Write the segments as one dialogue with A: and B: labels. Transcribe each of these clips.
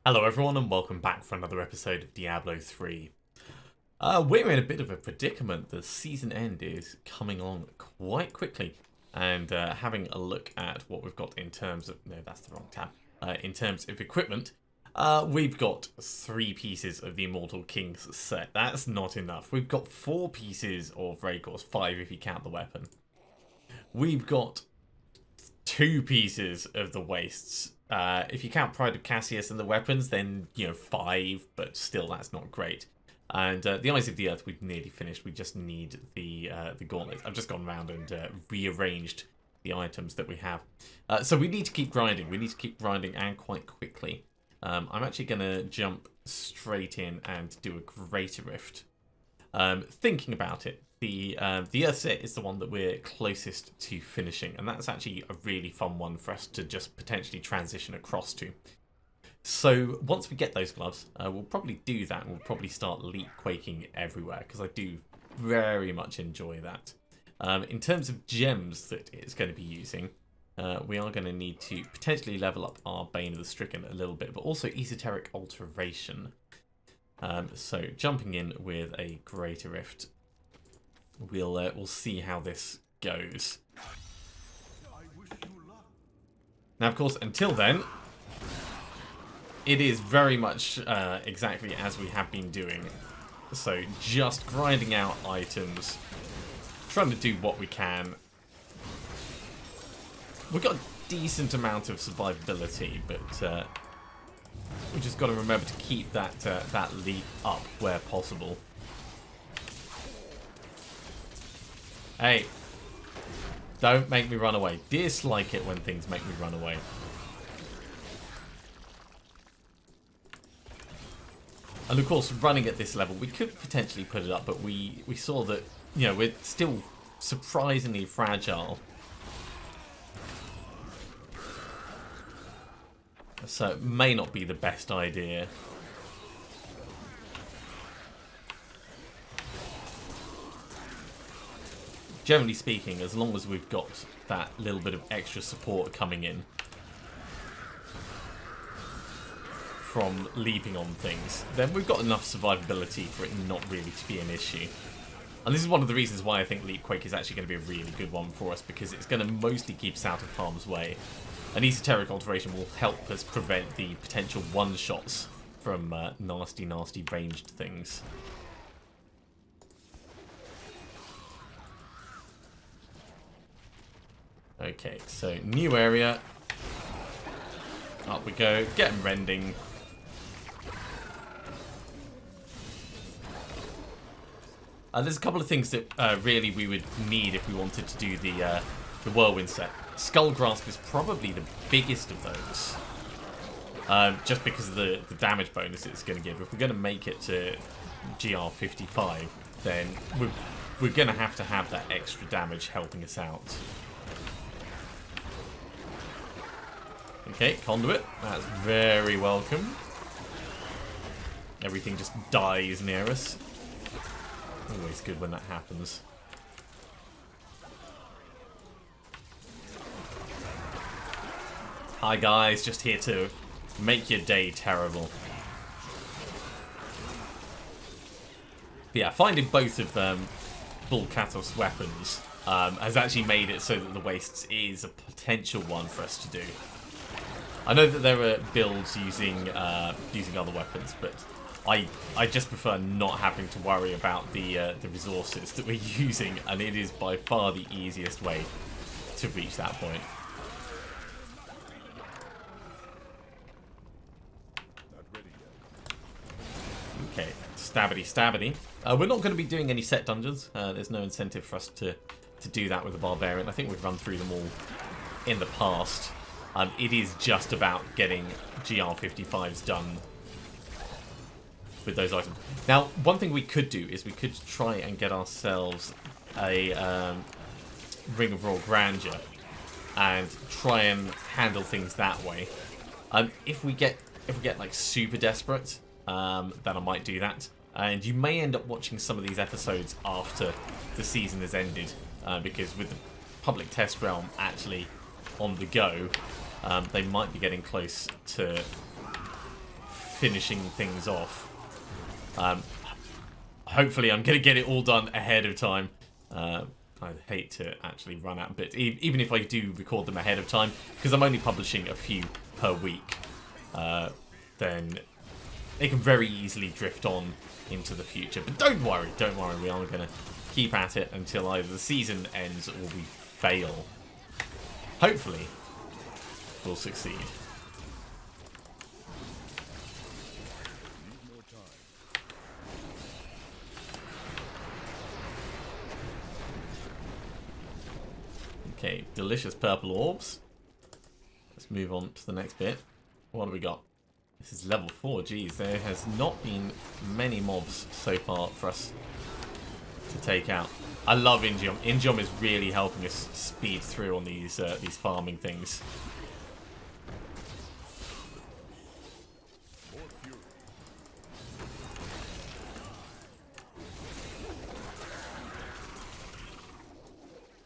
A: Hello everyone and welcome back for another episode of Diablo 3. We're in a bit of a predicament. The season end is coming on quite quickly. And having a look at what we've got in terms of... No, that's the wrong tab. In terms of equipment, we've got 3 pieces of the Immortal King's set. That's not enough. We've got 4 pieces of Raycors, 5 if you count the weapon. We've got 2 pieces of the Wastes. If you count Pride of Cassius and the weapons, then, 5, but still that's not great. And the Eyes of the Earth, we've nearly finished. We just need the gauntlets. I've just gone around and rearranged the items that we have. So we need to keep grinding. We need to keep grinding and quite quickly. I'm actually going to jump straight in and do a Greater Rift. Thinking about it, the Earth set is the one that we're closest to finishing, and that's actually a really fun one for us to just potentially transition across to. So once we get those gloves, we'll probably do that, and we'll probably start Leapquaking everywhere, because I do very much enjoy that. In terms of gems that it's going to be using, we are going to need to potentially level up our Bane of the Stricken a little bit, but also Esoteric Alteration. So jumping in with a Greater Rift, we'll see how this goes. Now, of course, until then, it is very much exactly as we have been doing. So just grinding out items, trying to do what we can. We've got a decent amount of survivability, but we just got to remember to keep that that leap up where possible. Hey, don't make me run away. Dislike it when things make me run away. And of course, running at this level, we could potentially put it up, but we saw that, we're still surprisingly fragile. So it may not be the best idea. Generally speaking, as long as we've got that little bit of extra support coming in from leaping on things, then we've got enough survivability for it not really to be an issue. And this is one of the reasons why I think Leapquake is actually going to be a really good one for us, because it's going to mostly keep us out of harm's way. An Esoteric Alteration will help us prevent the potential one-shots from nasty ranged things. Okay, so new area. Up we go. Get them rending. There's a couple of things that really we would need if we wanted to do the Whirlwind set. Skull Grasp is probably the biggest of those. Just because of the damage bonus it's going to give. If we're going to make it to GR 55, then we're going to have that extra damage helping us out. Okay, Conduit. That's very welcome. Everything just dies near us. Always good when that happens. Hi guys, just here to make your day terrible. But yeah, finding both of Bullcathos weapons has actually made it so that the Wastes is a potential one for us to do. I know that there are builds using other weapons, but I just prefer not having to worry about the resources that we're using, and it is by far the easiest way to reach that point. Okay, stabbity. We're not going to be doing any set dungeons. There's no incentive for us to do that with the Barbarian. I think we've run through them all in the past. It is just about getting GR55s done with those items. Now, one thing we could do is we could try and get ourselves a Ring of Royal Grandeur and try and handle things that way. If we get like super desperate, then I might do that. And you may end up watching some of these episodes after the season has ended, because with the public test realm actually on the go, they might be getting close to finishing things off. Hopefully I'm going to get it all done ahead of time. I'd hate to actually run out of bits, even if I do record them ahead of time, because I'm only publishing a few per week. Then it can very easily drift on into the future. But don't worry, we are going to keep at it until either the season ends or we fail. Hopefully, we'll succeed. Okay, delicious purple orbs. Let's move on to the next bit. What do we got? This is level 4. Geez, there has not been many mobs so far for us to take out. I love Ingeom. Ingeom is really helping us speed through on these farming things.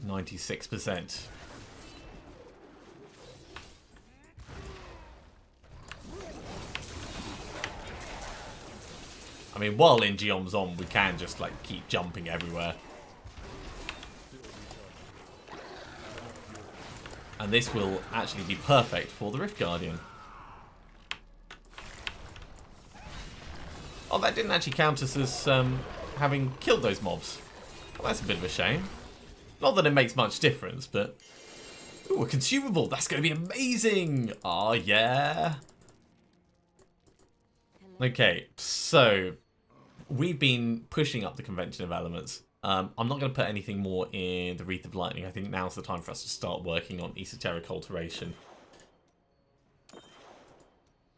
A: %96. I mean, while Ingeom's on, we can just like keep jumping everywhere. And this will actually be perfect for the Rift Guardian. Oh, that didn't actually count us as having killed those mobs. Well, that's a bit of a shame. Not that it makes much difference, but... Ooh, a consumable! That's going to be amazing! Oh, yeah! Okay, so... We've been pushing up the convention of elements. I'm not going to put anything more in the Wreath of Lightning. I think now's the time for us to start working on Esoteric Alteration.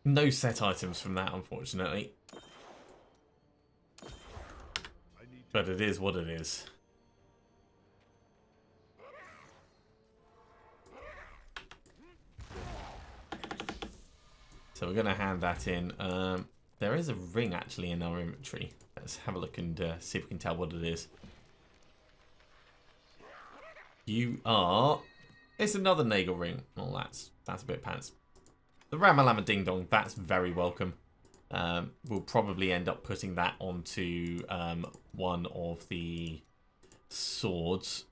A: No set items from that, unfortunately. But it is what it is. So we're going to hand that in. There is a ring actually in our inventory. Let's have a look and see if we can tell what it is. You are... It's another Nagel ring. Well, that's a bit pants. The Ramalama Ding Dong, that's very welcome. We'll probably end up putting that onto one of the swords.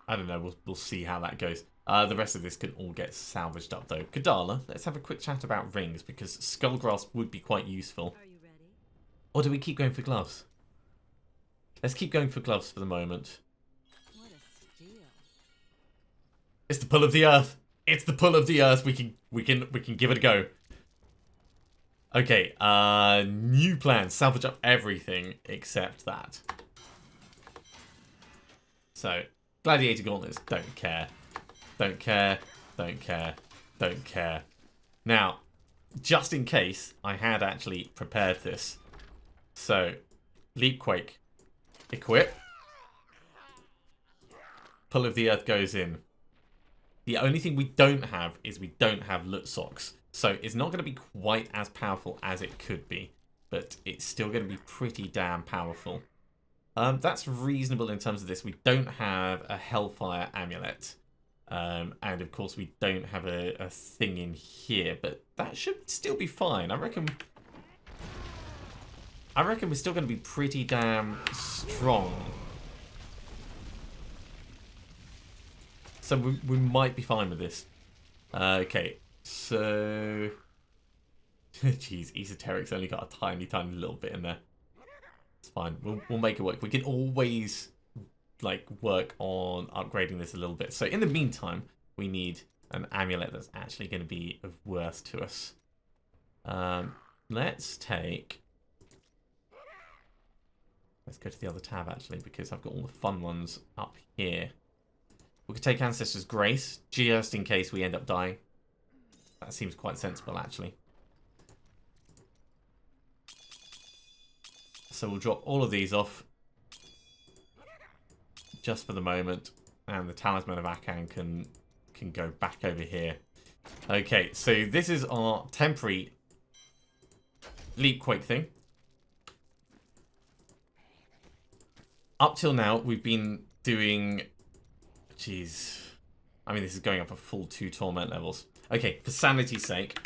A: I don't know, we'll see how that goes. The rest of this can all get salvaged up though. Kadala, let's have a quick chat about rings because Skullgrasp would be quite useful.
B: Are you ready?
A: Or do we keep going for gloves? Let's keep going for gloves for the moment.
B: What a steal.
A: It's the pull of the earth. It's the pull of the earth. We can give it a go. Okay, new plan. Salvage up everything except that. So, Gladiator Gauntlets, don't care. Don't care, don't care, don't care. Now, just in case, I had actually prepared this. So, Leapquake, equip. Pull of the Earth goes in. The only thing we don't have is we don't have Loot Socks. So, it's not going to be quite as powerful as it could be. But it's still going to be pretty damn powerful. That's reasonable in terms of this. We don't have a Hellfire Amulet. And of course we don't have a thing in here, but that should still be fine. I reckon we're still going to be pretty damn strong. So we might be fine with this. Okay, so... Jeez, Esoteric's only got a tiny little bit in there. It's fine, we'll make it work. We can always... like work on upgrading this a little bit. So in the meantime, we need an amulet that's actually going to be of worth to us. Let's go to the other tab actually because I've got all the fun ones up here. We could take Ancestor's Grace just in case we end up dying. That seems quite sensible actually. So we'll drop all of these off. Just for the moment, and the Talisman of Akan can go back over here. Okay, so this is our temporary Leapquake thing. Up till now, we've been doing... Jeez. I mean, this is going up a full 2 Torment levels. Okay, for sanity's sake,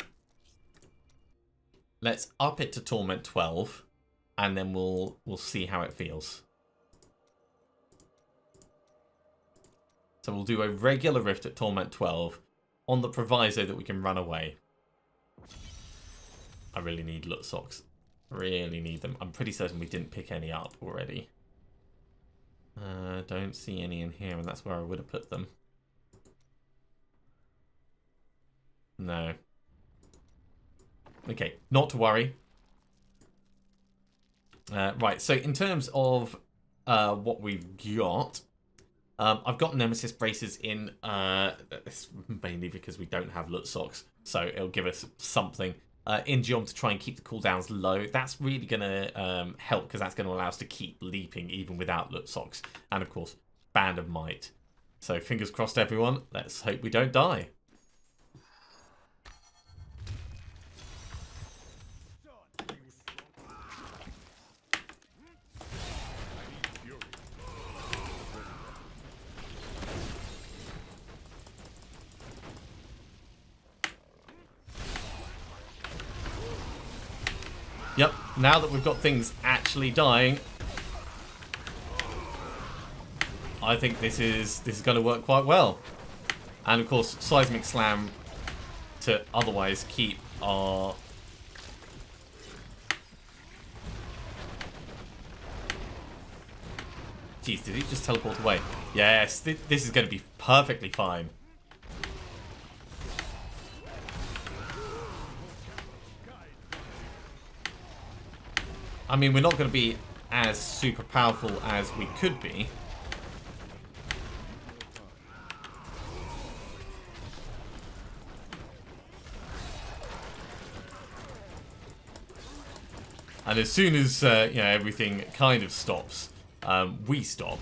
A: let's up it to Torment 12, and then we'll see how it feels. So we'll do a regular Rift at Torment 12 on the proviso that we can run away. I really need loot socks. Really need them. I'm pretty certain we didn't pick any up already. Don't see any in here, and that's where I would have put them. No. Okay, not to worry. Right, so in terms of what we've got, I've got Nemesis braces in, mainly because we don't have loot socks, so it'll give us something. In Geom to try and keep the cooldowns low. That's really going to help, because that's going to allow us to keep leaping even without loot socks. And of course, Band of Might. So fingers crossed, everyone. Let's hope we don't die. Yep, now that we've got things actually dying, I think this is going to work quite well. And of course, Seismic Slam to otherwise keep our... Jeez, did he just teleport away? Yes, this is going to be perfectly fine. I mean, we're not going to be as super powerful as we could be. And as soon as you know, everything kind of stops, we stop.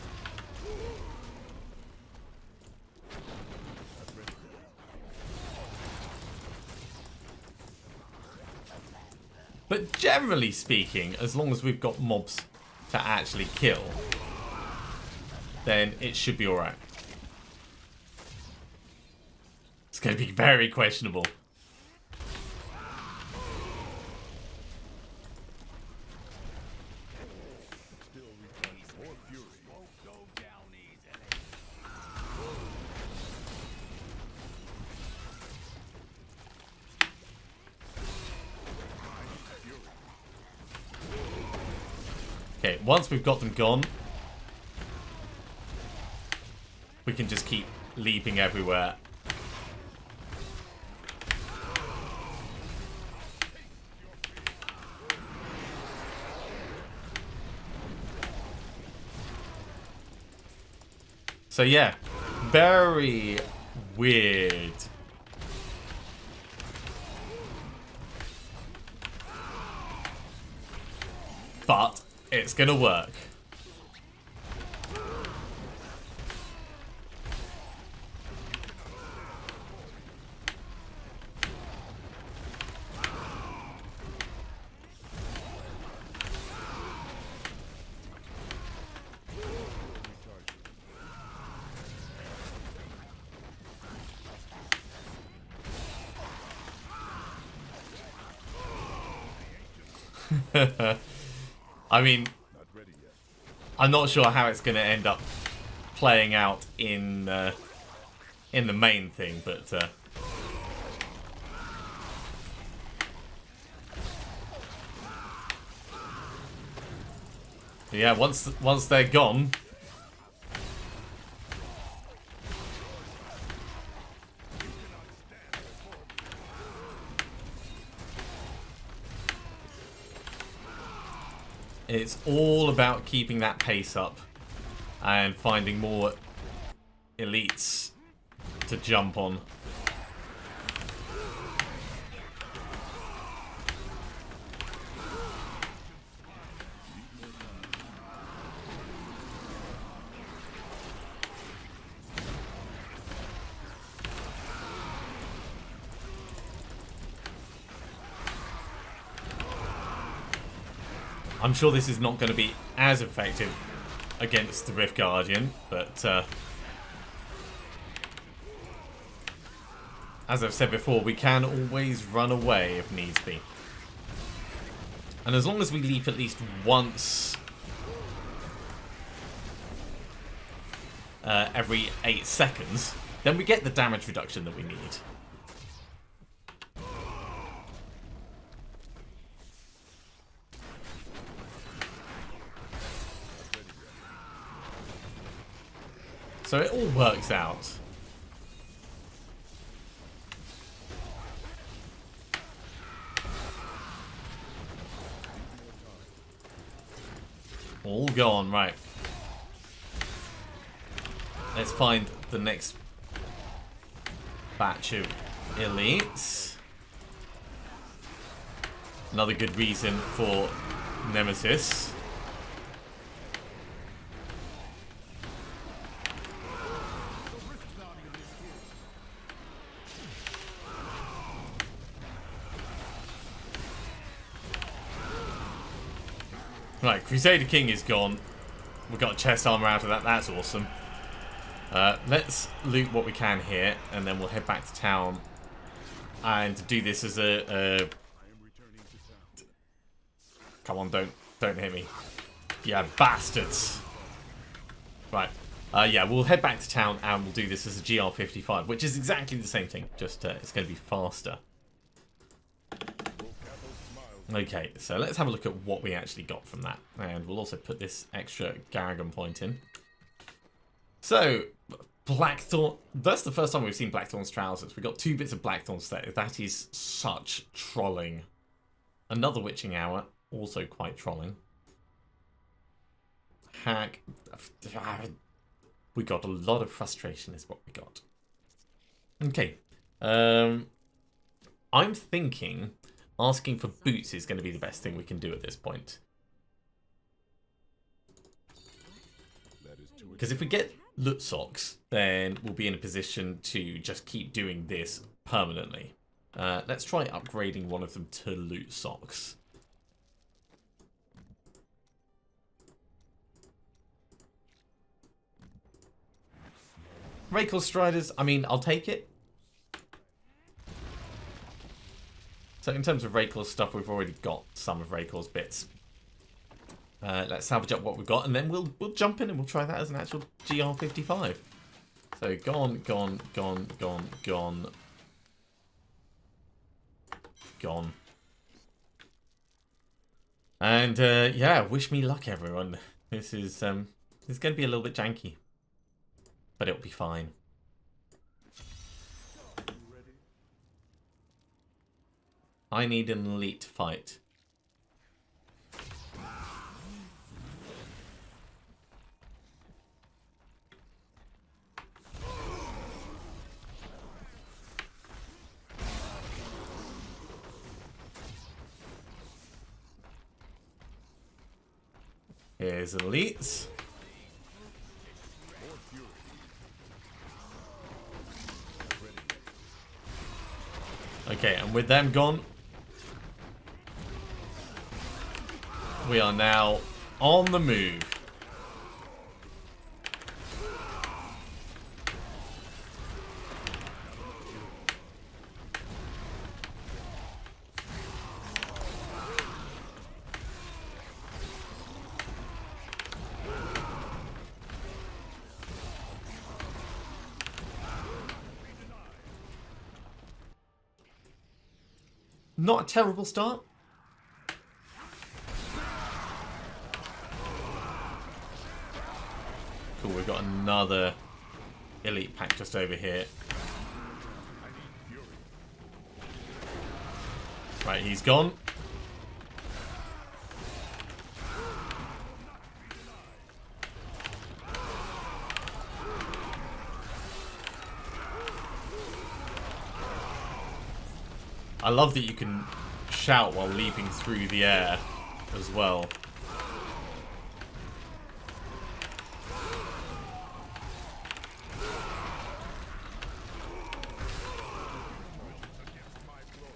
A: But generally speaking, as long as we've got mobs to actually kill, then it should be alright. It's going to be very questionable. Okay, once we've got them gone, we can just keep leaping everywhere. So yeah, very weird. But it's gonna work. I mean, I'm not sure how it's going to end up playing out in the main thing, but yeah, once they're gone, it's all about keeping that pace up and finding more elites to jump on. I'm sure this is not going to be as effective against the Rift Guardian, but as I've said before, we can always run away if needs be. And as long as we leap at least once every 8 seconds, then we get the damage reduction that we need. So it all works out. All gone, right. Let's find the next batch of elites. Another good reason for Nemesis. Right, Crusader King is gone. We've got a chest armor out of that. That's awesome. Let's loot what we can here, and then we'll head back to town and do this as a. Come on, don't hit me. Yeah, bastards. Right. Yeah, we'll head back to town and we'll do this as a GR55, which is exactly the same thing. Just it's going to be faster. Okay, so let's have a look at what we actually got from that. And we'll also put this extra Garrigan point in. So, Blackthorn. That's the first time we've seen Blackthorn's trousers. We got 2 bits of Blackthorn's there. That is such trolling. Another Witching Hour, also quite trolling. Hack. We got a lot of frustration is what we got. Okay. I'm thinking asking for boots is going to be the best thing we can do at this point. Because if we get loot socks, then we'll be in a position to just keep doing this permanently. Let's try upgrading one of them to loot socks. Raycor Striders, I mean, I'll take it. So in terms of Raycor's stuff, we've already got some of Raycor's bits. Let's salvage up what we've got, and then we'll jump in and we'll try that as an actual GR55. So gone, gone, gone, gone, gone, gone. And yeah, wish me luck, everyone. This is going to be a little bit janky, but it'll be fine. I need an elite fight. Here's elites. Okay, and with them gone, we are now on the move. Not a terrible start. Cool, we've got another elite pack just over here. Right, he's gone. I love that you can shout while leaping through the air as well.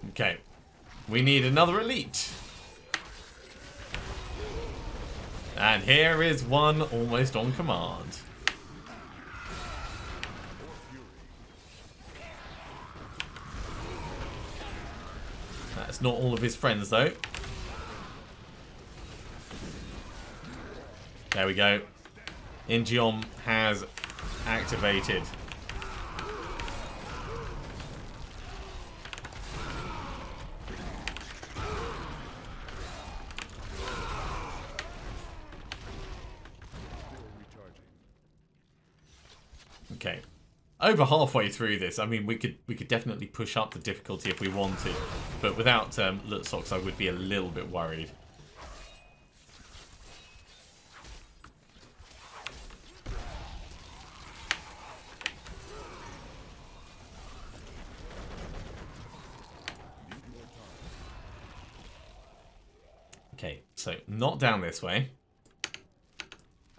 A: Okay, we need another elite. And here is one almost on command. That's not all of his friends, though. There we go. Ingeom has activated. Okay. Over halfway through this, I mean, we could definitely push up the difficulty if we wanted, but without Lutzocks, I would be a little bit worried. Okay, so not down this way.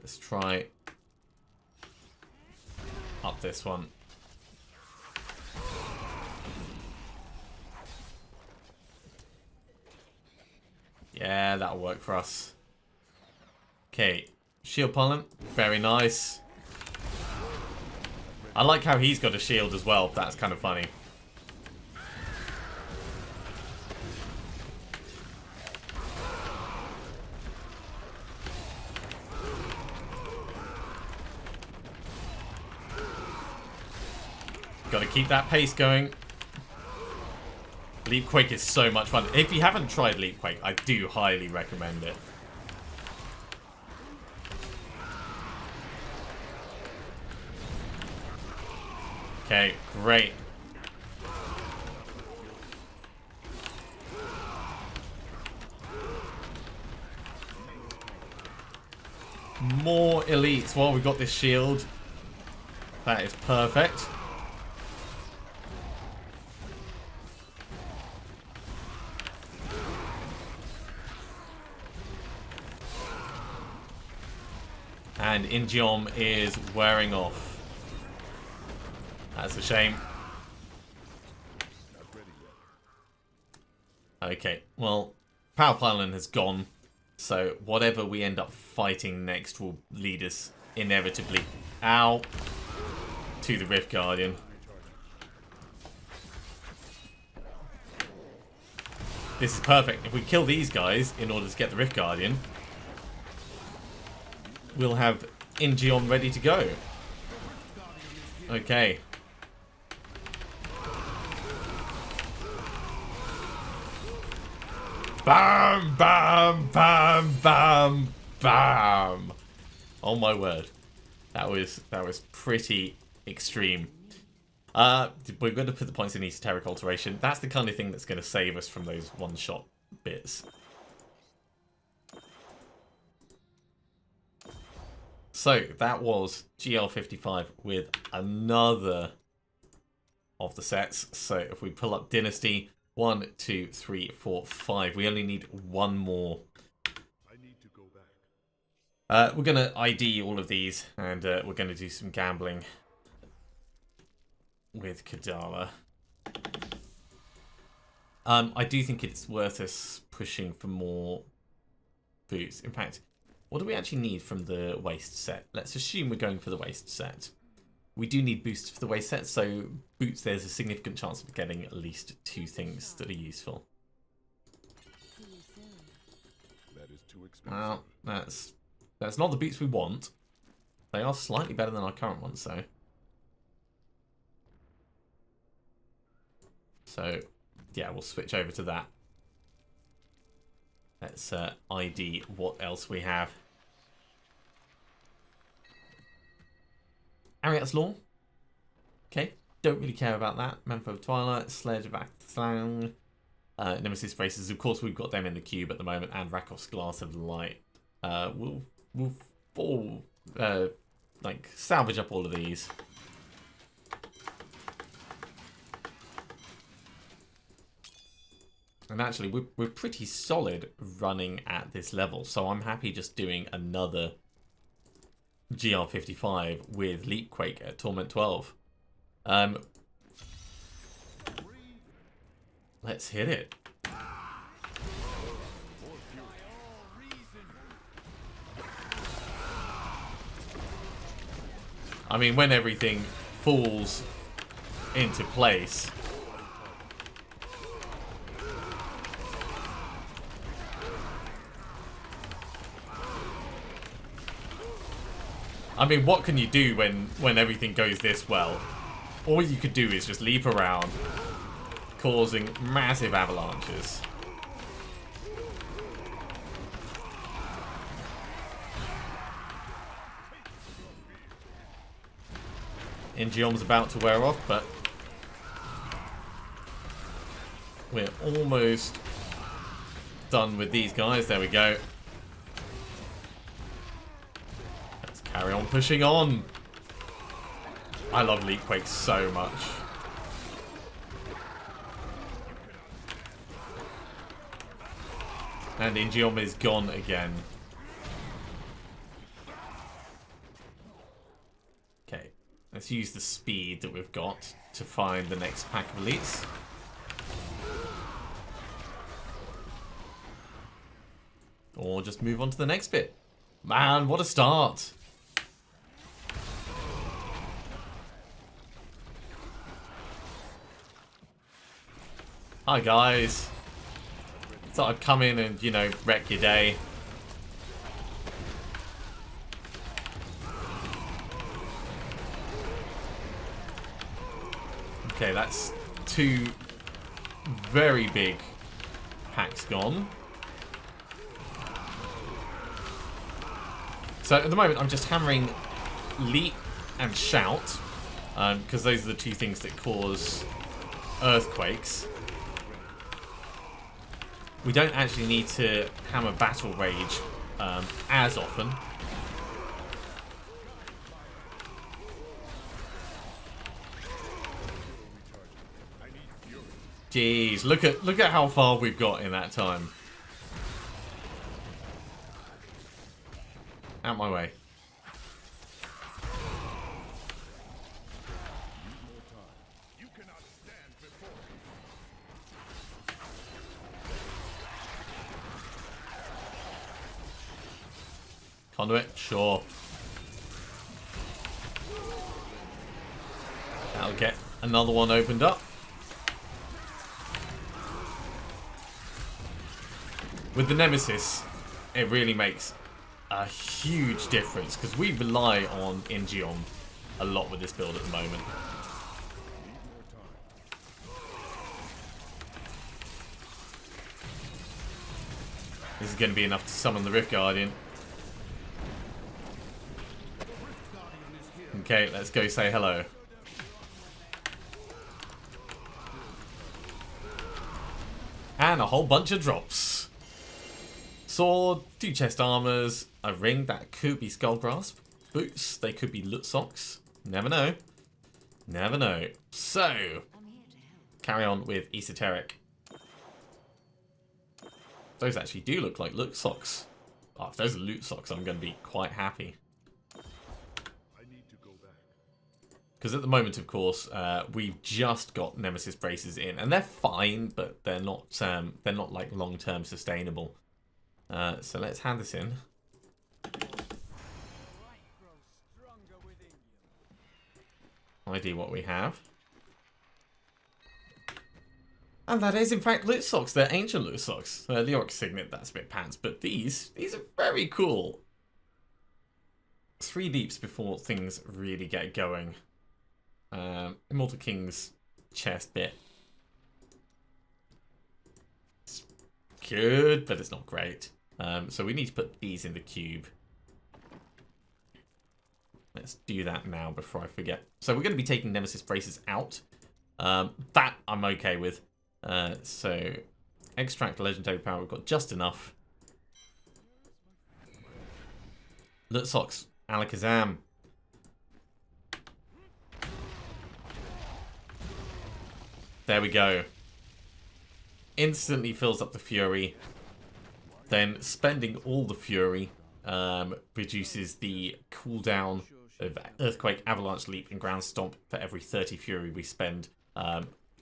A: Let's try up this one. Yeah, that'll work for us. Okay, shield pollen, very nice. I like how he's got a shield as well. That's kind of funny. Got to keep that pace going. Leapquake is so much fun. If you haven't tried Leapquake, I do highly recommend it. Okay, great. More elites while we've got this shield. That is perfect. And Ingeom is wearing off. That's a shame. Okay, well, Power Pylon has gone, so whatever we end up fighting next will lead us inevitably, ow, to the Rift Guardian. This is perfect. If we kill these guys in order to get the Rift Guardian, we'll have Ingeom ready to go. Okay. Bam, bam, bam, bam, bam. Oh my word. That was pretty extreme. We're going to put the points in Esoteric Alteration. That's the kind of thing that's going to save us from those one-shot bits. So, that was GL55 with another of the sets. So, if we pull up Dynasty, 1, 2, 3, 4, 5. We only need one more. I need to go back. We're going to ID all of these, and we're going to do some gambling with Kadala. I do think it's worth us pushing for more boots. In fact, what do we actually need from the waste set? Let's assume we're going for the waste set. We do need boosts for the waste set, so boots, there's a significant chance of getting at least 2 things that are useful.
C: That is too expensive.
A: Well, that's not the boots we want. They are slightly better than our current ones, though. So, yeah, we'll switch over to that. Let's ID what else we have. Ariat's Law. Okay, don't really care about that. Manfo of Twilight, Sledge of Athlang, Nemesis Races. Of course, we've got them in the cube at the moment, and Rakov's Glass of Light. We'll fall, like, salvage up all of these. And actually, we're pretty solid running at this level, so I'm happy just doing another GR55 with Leapquake at Torment 12. Let's hit it. I mean, when everything falls into place, I mean, what can you do when everything goes this well? All you could do is just leap around, causing massive avalanches. Ingeom's about to wear off, but we're almost done with these guys. There we go. Let's carry on pushing on. I love Leapquake so much. And Ingeom is gone again. Okay, let's use the speed that we've got to find the next pack of elites. Or just move on to the next bit. Man, what a start! Hi guys. Thought I'd come in and, you know, wreck your day. Okay, that's 2 very big packs gone. So at the moment I'm just hammering leap and shout, because those are the 2 things that cause earthquakes. We don't actually need to hammer Battle Rage as often. Jeez, look at how far we've got in that time. Out my way. Conduit, sure. That'll get another one opened up. With the Nemesis, it really makes a huge difference because we rely on Ingeom a lot with this build at the moment. This is going to be enough to summon the Rift Guardian. Okay, let's go say hello. And a whole bunch of drops. Sword, 2 chest armors, a ring that could be Skull Grasp, boots, they could be loot socks. Never know. Never know. So, carry on with Esoteric. Those actually do look like loot socks. Oh, if those are loot socks, I'm going to be quite happy. Because at the moment, of course, we've just got Nemesis braces in, and they're fine, but they're not like long-term sustainable. So let's hand this in. ID what we have. And that is, in fact, loot socks. They're ancient loot socks. Leoric Signet, that's a bit pants, but these are very cool. 3 leaps before things really get going. Immortal King's chest bit. It's good, but it's not great. So we need to put these in the cube. Let's do that now before I forget. So we're going to be taking Nemesis braces out. That I'm okay with. So extract legendary power. We've got just enough. Loot socks. Alakazam. There we go. Instantly fills up the Fury. Then spending all the Fury reduces the cooldown of Earthquake, Avalanche, Leap, and Ground Stomp for every 30 Fury we spend.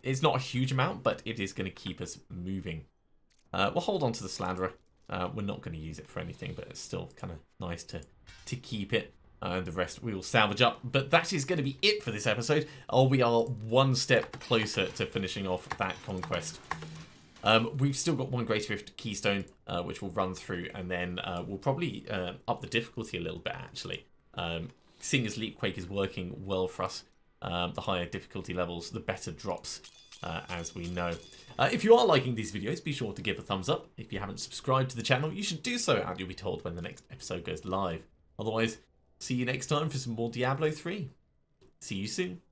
A: It's not a huge amount, but it is going to keep us moving. We'll hold on to the Slanderer. We're not going to use it for anything, but it's still kind of nice to keep it. The rest we will salvage up. But that is going to be it for this episode. We are one step closer to finishing off that conquest. We've still got one Greater Rift Keystone, which we'll run through, and then we'll probably up the difficulty a little bit, actually. seeing as Leapquake is working well for us, the higher difficulty levels, the better drops, as we know. If you are liking these videos, be sure to give a thumbs up. If you haven't subscribed to the channel, you should do so, and you'll be told when the next episode goes live. Otherwise, see you next time for some more Diablo 3. See you soon.